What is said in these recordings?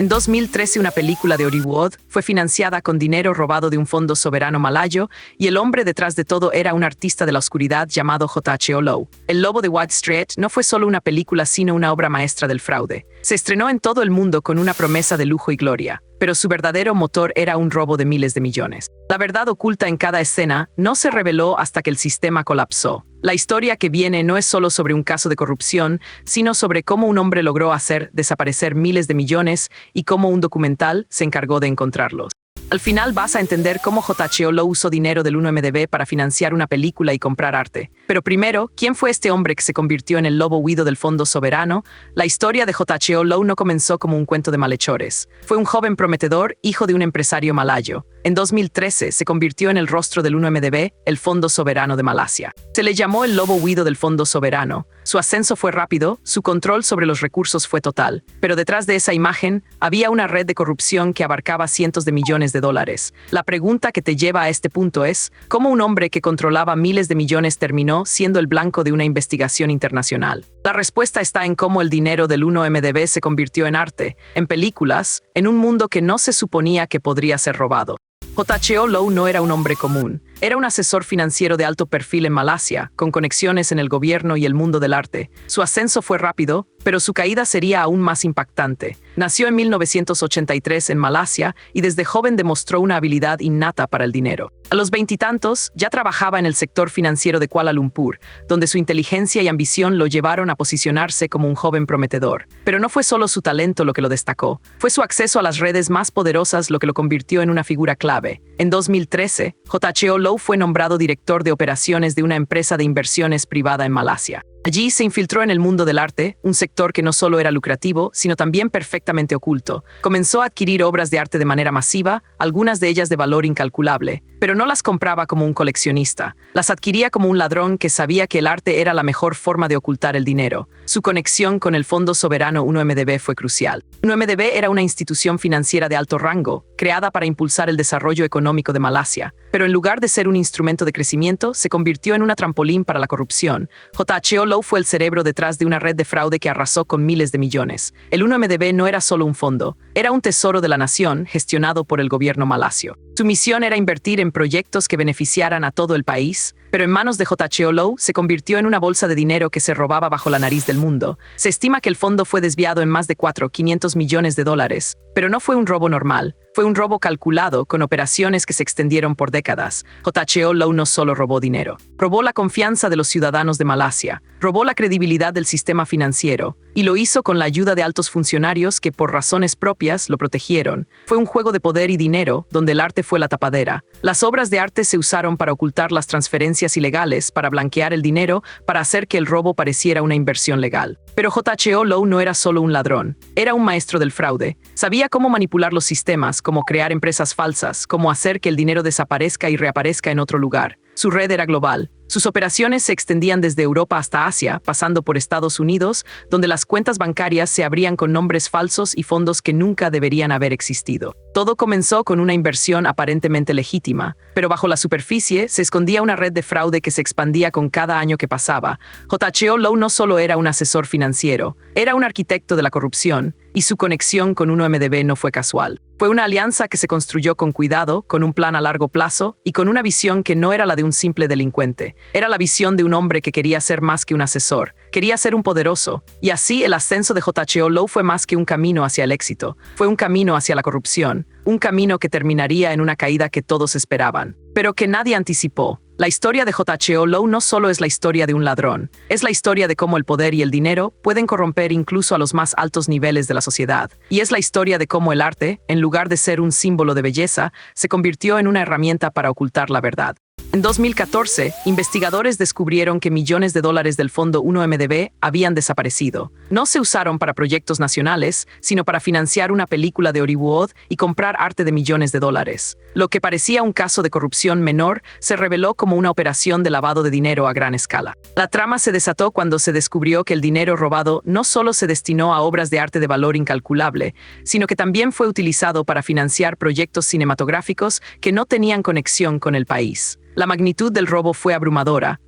En 2013, una película de Hollywood fue financiada con dinero robado de un fondo soberano malayo y el hombre detrás de todo era un artista de la oscuridad llamado J.H.O. Lowe. El Lobo de Wall Street no fue solo una película, sino una obra maestra del fraude. Se estrenó en todo el mundo con una promesa de lujo y gloria, pero su verdadero motor era un robo de miles de millones. La verdad oculta en cada escena no se reveló hasta que el sistema colapsó. La historia que viene no es solo sobre un caso de corrupción, sino sobre cómo un hombre logró hacer desaparecer miles de millones y cómo un documental se encargó de encontrarlos. Al final vas a entender cómo J.H.O. Lowe usó dinero del 1MDB para financiar una película y comprar arte. Pero primero, ¿quién fue este hombre que se convirtió en el lobo huido del fondo soberano? La historia de J.H.O. Lowe no comenzó como un cuento de malhechores. Fue un joven prometedor, hijo de un empresario malayo. En 2013 se convirtió en el rostro del 1MDB, el Fondo Soberano de Malasia. Se le llamó el lobo huido del Fondo Soberano. Su ascenso fue rápido, su control sobre los recursos fue total. Pero detrás de esa imagen había una red de corrupción que abarcaba cientos de millones de dólares. La pregunta que te lleva a este punto es, ¿cómo un hombre que controlaba miles de millones terminó siendo el blanco de una investigación internacional? La respuesta está en cómo el dinero del 1MDB se convirtió en arte, en películas, en un mundo que no se suponía que podría ser robado. J.H.O. Lowe no era un hombre común. Era un asesor financiero de alto perfil en Malasia, con conexiones en el gobierno y el mundo del arte. Su ascenso fue rápido, pero su caída sería aún más impactante. Nació en 1983 en Malasia y desde joven demostró una habilidad innata para el dinero. A los veintitantos, ya trabajaba en el sector financiero de Kuala Lumpur, donde su inteligencia y ambición lo llevaron a posicionarse como un joven prometedor. Pero no fue solo su talento lo que lo destacó. Fue su acceso a las redes más poderosas lo que lo convirtió en una figura clave. En 2013, J.H.O. Lowe fue nombrado director de operaciones de una empresa de inversiones privada en Malasia. Allí se infiltró en el mundo del arte, un sector que no solo era lucrativo, sino también perfectamente oculto. Comenzó a adquirir obras de arte de manera masiva, algunas de ellas de valor incalculable, pero no las compraba como un coleccionista. Las adquiría como un ladrón que sabía que el arte era la mejor forma de ocultar el dinero. Su conexión con el Fondo Soberano 1MDB fue crucial. 1MDB era una institución financiera de alto rango, creada para impulsar el desarrollo económico de Malasia, pero en lugar de ser un instrumento de crecimiento, se convirtió en una trampolín para la corrupción. J.H.O. Lowe fue el cerebro detrás de una red de fraude que arrasó con miles de millones. El 1MDB no era solo un fondo, era un tesoro de la nación gestionado por el gobierno malasio. Su misión era invertir en proyectos que beneficiaran a todo el país, pero en manos de J.H.O. Lowe se convirtió en una bolsa de dinero que se robaba bajo la nariz del mundo. Se estima que el fondo fue desviado en más de 4.500 millones de dólares, pero no fue un robo normal. Fue un robo calculado, con operaciones que se extendieron por décadas. J.H.O. Lowe no solo robó dinero, robó la confianza de los ciudadanos de Malasia, robó la credibilidad del sistema financiero, y lo hizo con la ayuda de altos funcionarios que por razones propias lo protegieron. Fue un juego de poder y dinero, donde el arte fue la tapadera. Las obras de arte se usaron para ocultar las transferencias ilegales, para blanquear el dinero, para hacer que el robo pareciera una inversión legal. Pero J.H.O. Lowe no era solo un ladrón, era un maestro del fraude. Sabía cómo manipular los sistemas, cómo crear empresas falsas, cómo hacer que el dinero desaparezca y reaparezca en otro lugar. Su red era global. Sus operaciones se extendían desde Europa hasta Asia, pasando por Estados Unidos, donde las cuentas bancarias se abrían con nombres falsos y fondos que nunca deberían haber existido. Todo comenzó con una inversión aparentemente legítima, pero bajo la superficie se escondía una red de fraude que se expandía con cada año que pasaba. J.H.O. Lowe no solo era un asesor financiero, era un arquitecto de la corrupción, y su conexión con 1MDB no fue casual. Fue una alianza que se construyó con cuidado, con un plan a largo plazo y con una visión que no era la de un simple delincuente. Era la visión de un hombre que quería ser más que un asesor, quería ser un poderoso. Y así el ascenso de J.H.O. Lowe fue más que un camino hacia el éxito, fue un camino hacia la corrupción, un camino que terminaría en una caída que todos esperaban, pero que nadie anticipó. La historia de J.H.O. Lowe no solo es la historia de un ladrón, es la historia de cómo el poder y el dinero pueden corromper incluso a los más altos niveles de la sociedad. Y es la historia de cómo el arte, en lugar de ser un símbolo de belleza, se convirtió en una herramienta para ocultar la verdad. En 2014, investigadores descubrieron que millones de dólares del fondo 1MDB habían desaparecido. No se usaron para proyectos nacionales, sino para financiar una película de Hollywood y comprar arte de millones de dólares. Lo que parecía un caso de corrupción menor se reveló como una operación de lavado de dinero a gran escala. La trama se desató cuando se descubrió que el dinero robado no solo se destinó a obras de arte de valor incalculable, sino que también fue utilizado para financiar proyectos cinematográficos que no tenían conexión con el país. La magnitud del robo fue abrumadora,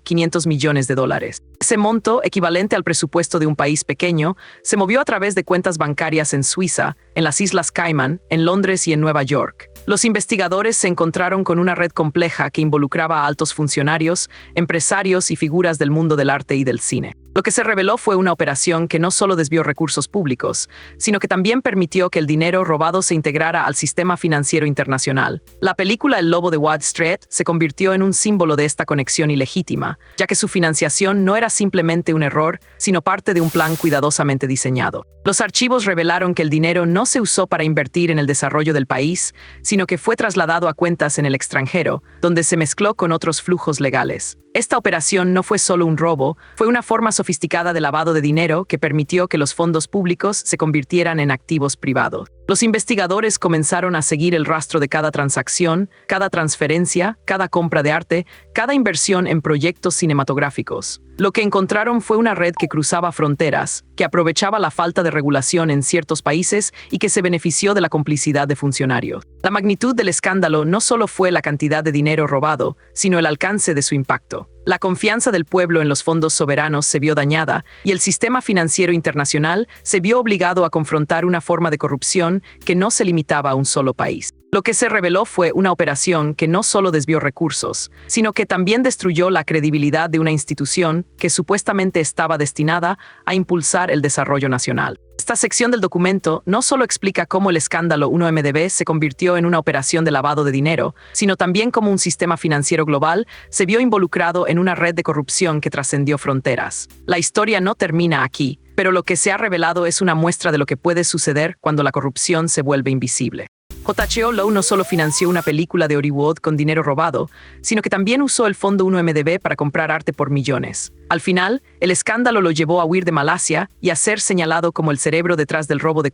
500 millones de dólares. Ese monto, equivalente al presupuesto de un país pequeño, se movió a través de cuentas bancarias en Suiza, en las Islas Caimán, en Londres y en Nueva York. Los investigadores se encontraron con una red compleja que involucraba a altos funcionarios, empresarios y figuras del mundo del arte y del cine. Lo que se reveló fue una operación que no solo desvió recursos públicos, sino que también permitió que el dinero robado se integrara al sistema financiero internacional. La película El Lobo de Wall Street se convirtió en un símbolo de esta conexión ilegítima, ya que su financiación no era simplemente un error, sino parte de un plan cuidadosamente diseñado. Los archivos revelaron que el dinero no se usó para invertir en el desarrollo del país, sino que fue trasladado a cuentas en el extranjero, donde se mezcló con otros flujos legales. Esta operación no fue solo un robo, fue una forma sofisticada de lavado de dinero que permitió que los fondos públicos se convirtieran en activos privados. Los investigadores comenzaron a seguir el rastro de cada transacción, cada transferencia, cada compra de arte, cada inversión en proyectos cinematográficos. Lo que encontraron fue una red que cruzaba fronteras, que aprovechaba la falta de regulación en ciertos países y que se benefició de la complicidad de funcionarios. La magnitud del escándalo no solo fue la cantidad de dinero robado, sino el alcance de su impacto. La confianza del pueblo en los fondos soberanos se vio dañada y el sistema financiero internacional se vio obligado a confrontar una forma de corrupción que no se limitaba a un solo país. Lo que se reveló fue una operación que no solo desvió recursos, sino que también destruyó la credibilidad de una institución que supuestamente estaba destinada a impulsar el desarrollo nacional. Esta sección del documento no solo explica cómo el escándalo 1MDB se convirtió en una operación de lavado de dinero, sino también cómo un sistema financiero global se vio involucrado en una red de corrupción que trascendió fronteras. La historia no termina aquí, pero lo que se ha revelado es una muestra de lo que puede suceder cuando la corrupción se vuelve invisible. J.H.O. Lowe no solo financió una película de Hollywood con dinero robado, sino que también usó el fondo 1MDB para comprar arte por millones. Al final, el escándalo lo llevó a huir de Malasia y a ser señalado como el cerebro detrás del robo de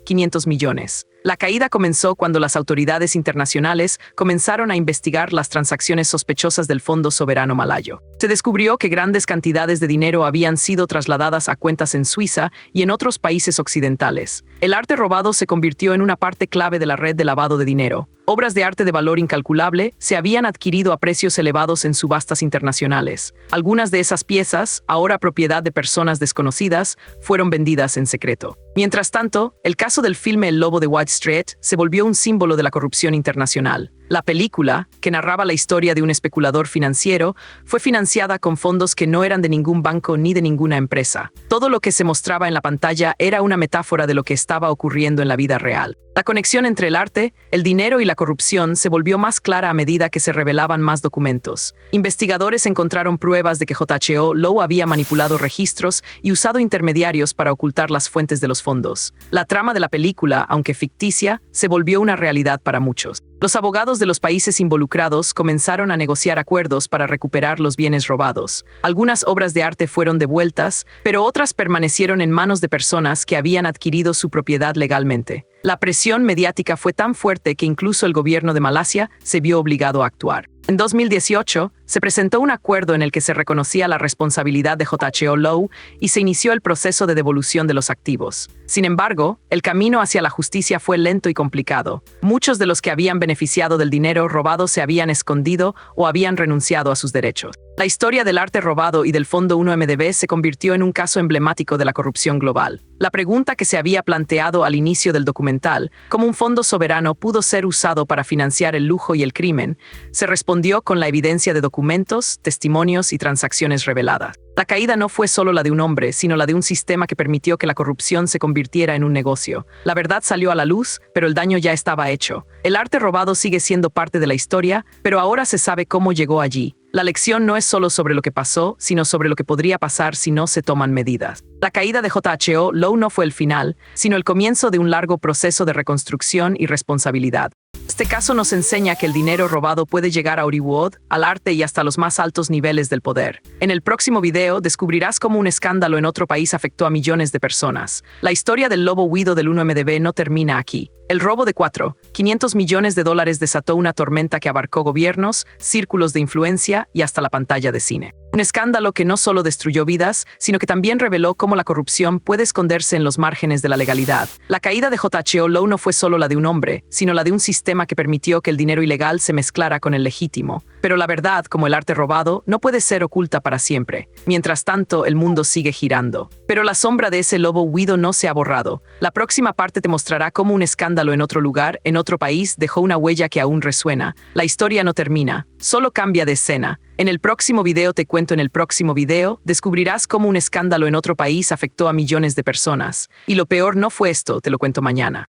500 millones. La caída comenzó cuando las autoridades internacionales comenzaron a investigar las transacciones sospechosas del Fondo Soberano Malayo. Se descubrió que grandes cantidades de dinero habían sido trasladadas a cuentas en Suiza y en otros países occidentales. El arte robado se convirtió en una parte clave de la red de lavado de dinero. Obras de arte de valor incalculable se habían adquirido a precios elevados en subastas internacionales. Algunas de esas piezas, ahora propiedad de personas desconocidas, fueron vendidas en secreto. Mientras tanto, el caso del filme El Lobo de Wall Street se volvió un símbolo de la corrupción internacional. La película, que narraba la historia de un especulador financiero, fue financiada con fondos que no eran de ningún banco ni de ninguna empresa. Todo lo que se mostraba en la pantalla era una metáfora de lo que estaba ocurriendo en la vida real. La conexión entre el arte, el dinero y la corrupción se volvió más clara a medida que se revelaban más documentos. Investigadores encontraron pruebas de que J.H.O. Lowe había manipulado registros y usado intermediarios para ocultar las fuentes de los fondos. La trama de la película, aunque ficticia, se volvió una realidad para muchos. Los abogados de los países involucrados comenzaron a negociar acuerdos para recuperar los bienes robados. Algunas obras de arte fueron devueltas, pero otras permanecieron en manos de personas que habían adquirido su propiedad legalmente. La presión mediática fue tan fuerte que incluso el gobierno de Malasia se vio obligado a actuar. En 2018, se presentó un acuerdo en el que se reconocía la responsabilidad de J.H.O. Lowe y se inició el proceso de devolución de los activos. Sin embargo, el camino hacia la justicia fue lento y complicado. Muchos de los que habían beneficiado del dinero robado se habían escondido o habían renunciado a sus derechos. La historia del arte robado y del Fondo 1MDB se convirtió en un caso emblemático de la corrupción global. La pregunta que se había planteado al inicio del documental, cómo un fondo soberano pudo ser usado para financiar el lujo y el crimen, se respondió con la evidencia de documentos, testimonios y transacciones reveladas. La caída no fue solo la de un hombre, sino la de un sistema que permitió que la corrupción se convirtiera en un negocio. La verdad salió a la luz, pero el daño ya estaba hecho. El arte robado sigue siendo parte de la historia, pero ahora se sabe cómo llegó allí. La lección no es solo sobre lo que pasó, sino sobre lo que podría pasar si no se toman medidas. La caída de J.H.O. Lowe no fue el final, sino el comienzo de un largo proceso de reconstrucción y responsabilidad. Este caso nos enseña que el dinero robado puede llegar a Hollywood, al arte y hasta los más altos niveles del poder. En el próximo video descubrirás cómo un escándalo en otro país afectó a millones de personas. La historia del lobo huido del 1MDB no termina aquí. El robo de 500 millones de dólares desató una tormenta que abarcó gobiernos, círculos de influencia y hasta la pantalla de cine. Un escándalo que no solo destruyó vidas, sino que también reveló cómo la corrupción puede esconderse en los márgenes de la legalidad. La caída de J.H.O. Lowe no fue solo la de un hombre, sino la de un sistema que permitió que el dinero ilegal se mezclara con el legítimo. Pero la verdad, como el arte robado, no puede ser oculta para siempre. Mientras tanto, el mundo sigue girando. Pero la sombra de ese lobo huido no se ha borrado. La próxima parte te mostrará cómo un escándalo en otro lugar, en otro país, dejó una huella que aún resuena. La historia no termina, solo cambia de escena. En el próximo video te cuento en el próximo video, descubrirás cómo un escándalo en otro país afectó a millones de personas. Y lo peor no fue esto, te lo cuento mañana.